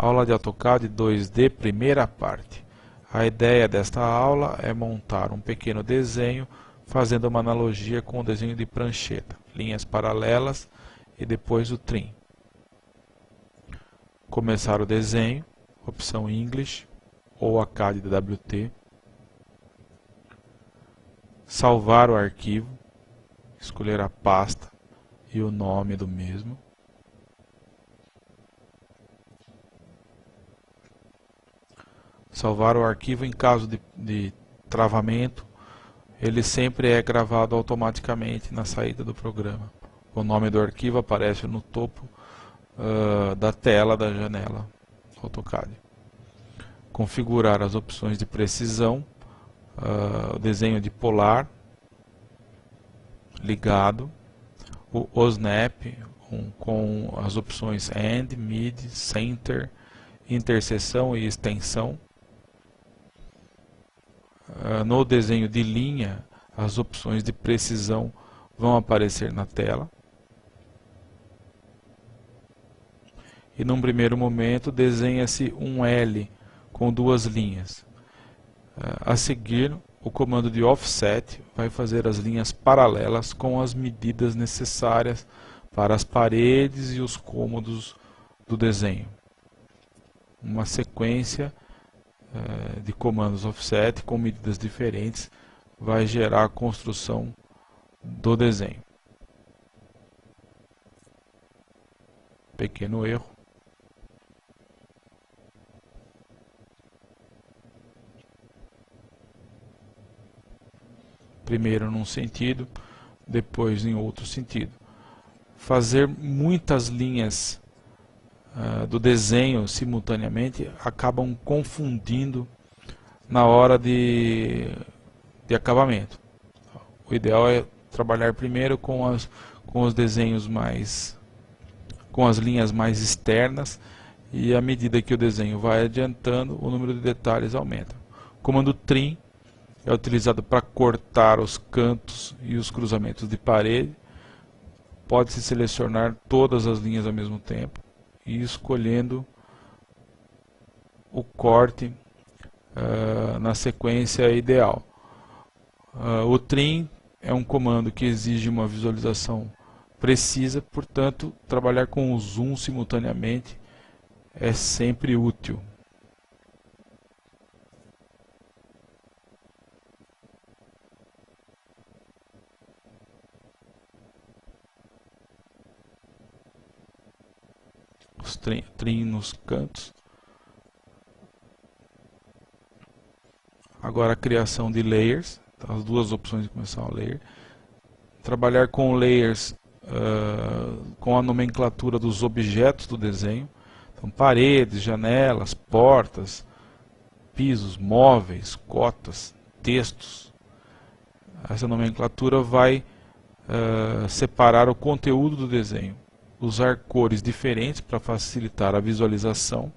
Aula de AutoCAD 2D, primeira parte. A ideia desta aula é montar um pequeno desenho fazendo uma analogia com o desenho de prancheta, linhas paralelas e depois o trim. Começar o desenho, opção English ou a CAD DWT. Salvar o arquivo, escolher a pasta e o nome do mesmo. Salvar o arquivo em caso de travamento, ele sempre é gravado automaticamente na saída do programa. O nome do arquivo aparece no topo da tela da janela AutoCAD. Configurar as opções de precisão, o desenho de polar, ligado, o OSNAP com as opções End, Mid, Center, interseção e extensão. No desenho de linha, as opções de precisão vão aparecer na tela. E num primeiro momento desenha-se um L com duas linhas. A seguir, o comando de Offset vai fazer as linhas paralelas com as medidas necessárias para as paredes e os cômodos do desenho. Uma sequência de comandos offset com medidas diferentes vai gerar a construção do desenho. Pequeno erro. Primeiro num sentido, depois em outro sentido. Fazer muitas linhas do desenho simultaneamente acabam confundindo na hora de acabamento. O ideal é trabalhar primeiro com os desenhos com as linhas mais externas, e à medida que o desenho vai adiantando, o número de detalhes aumenta. O comando Trim é utilizado para cortar os cantos e os cruzamentos de parede. Pode-se selecionar todas as linhas ao mesmo tempo e escolhendo o corte na sequência ideal. O Trim é um comando que exige uma visualização precisa, portanto, trabalhar com o zoom simultaneamente é sempre útil. Os trim nos cantos. Agora a criação de layers, então, as duas opções de começar o layer. Trabalhar com layers com a nomenclatura dos objetos do desenho. Então, paredes, janelas, portas, pisos, móveis, cotas, textos. Essa nomenclatura vai separar o conteúdo do desenho. Usar cores diferentes para facilitar a visualização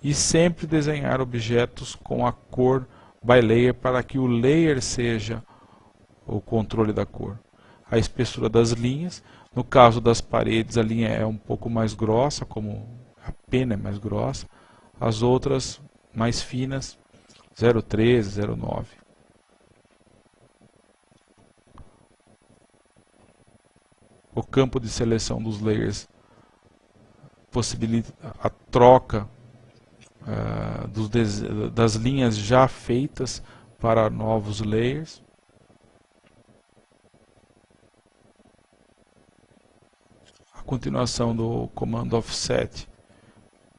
e sempre desenhar objetos com a cor by layer para que o layer seja o controle da cor. A espessura das linhas, no caso das paredes a linha é um pouco mais grossa, como a pena é mais grossa, as outras mais finas, 0,13, 0,9. O campo de seleção dos layers possibilita a troca das linhas já feitas para novos layers. A continuação do comando Offset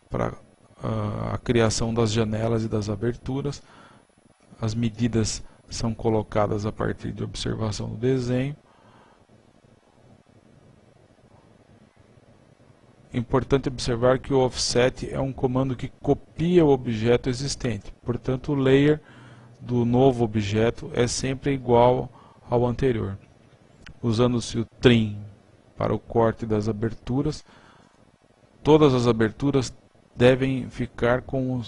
para a criação das janelas e das aberturas. As medidas são colocadas a partir de observação do desenho. Importante observar que o Offset é um comando que copia o objeto existente, portanto o layer do novo objeto é sempre igual ao anterior. Usando-se o Trim para o corte das aberturas, todas as aberturas devem ficar com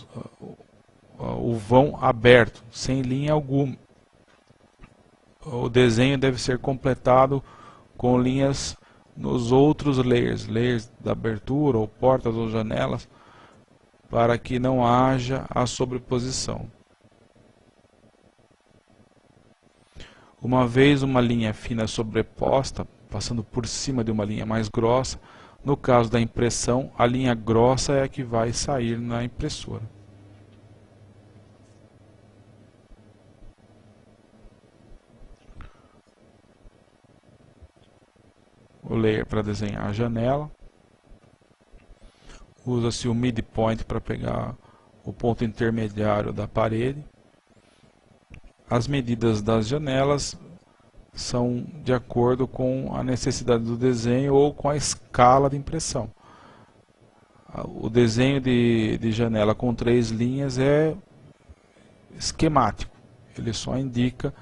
o vão aberto, sem linha alguma. O desenho deve ser completado com linhas nos outros layers da abertura, ou portas ou janelas, para que não haja a sobreposição. Uma vez uma linha fina sobreposta, passando por cima de uma linha mais grossa, no caso da impressão, a linha grossa é a que vai sair na impressora. O layer para desenhar a janela. Usa-se o midpoint para pegar o ponto intermediário da parede. As medidas das janelas são de acordo com a necessidade do desenho ou com a escala de impressão. O desenho de janela com 3 linhas é esquemático. Ele só indica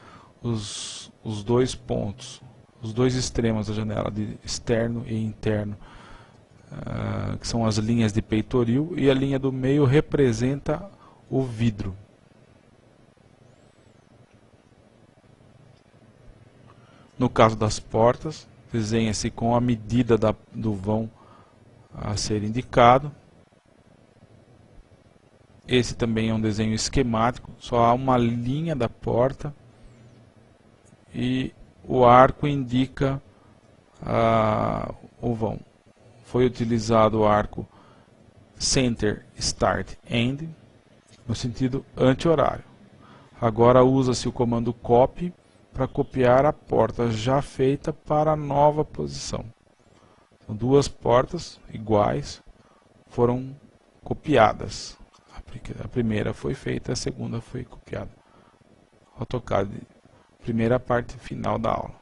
os 2 pontos, os 2 extremos da janela, de externo e interno, que são as linhas de peitoril, e a linha do meio representa o vidro. No caso das portas, desenha-se com a medida do vão a ser indicado. Esse também é um desenho esquemático, só há uma linha da porta e o arco indica o vão. Foi utilizado o arco Center, Start, End, no sentido anti-horário. Agora usa-se o comando Copy para copiar a porta já feita para a nova posição. Então, 2 portas iguais foram copiadas. A primeira foi feita, a segunda foi copiada. AutoCAD, primeira parte final da aula.